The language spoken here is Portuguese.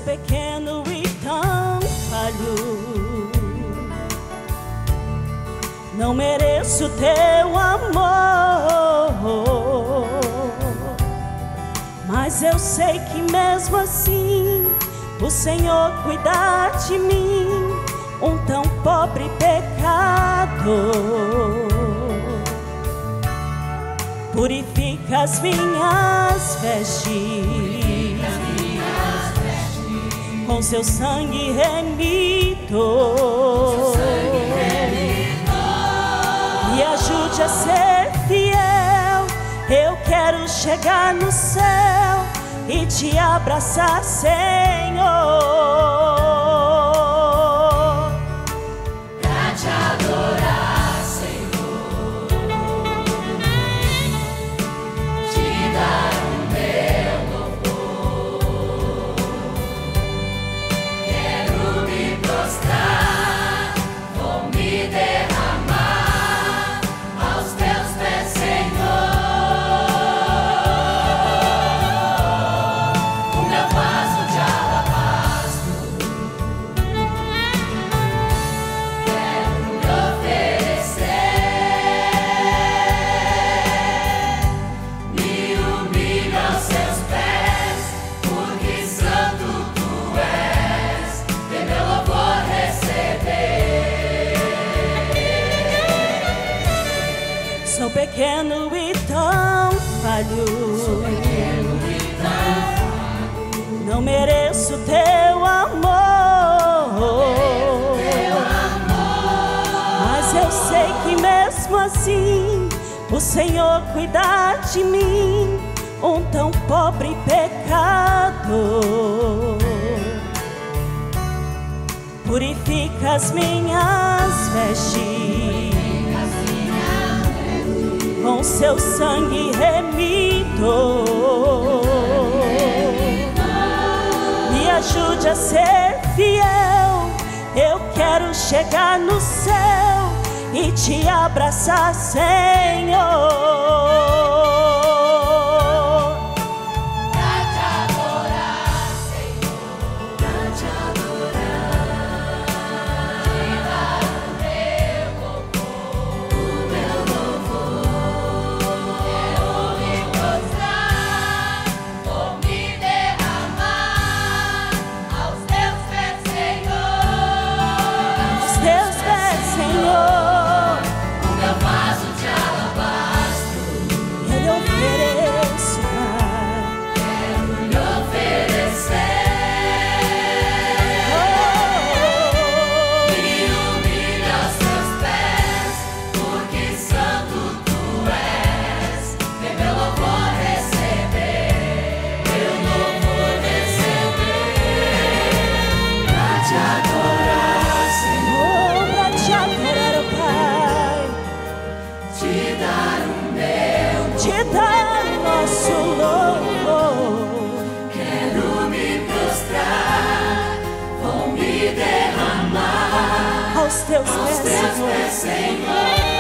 pequeno e tão falho, não mereço teu amor, mas eu sei que mesmo assim o Senhor cuida de mim, um tão pobre pecador. Purifica as minhas vestes, com seu sangue remito, me ajude a ser fiel. Eu quero chegar no céu e te abraçar, Senhor. Sou pequeno e tão falho, não mereço teu amor, mas eu sei que mesmo assim o Senhor cuida de mim, um tão pobre pecador. Purifica as minhas vestes, com seu sangue remito, me ajude a ser fiel. Eu quero chegar no céu e te abraçar, Senhor. Te dar nosso louvor, quero me prostrar, vou me derramar aos teus pés, Senhor.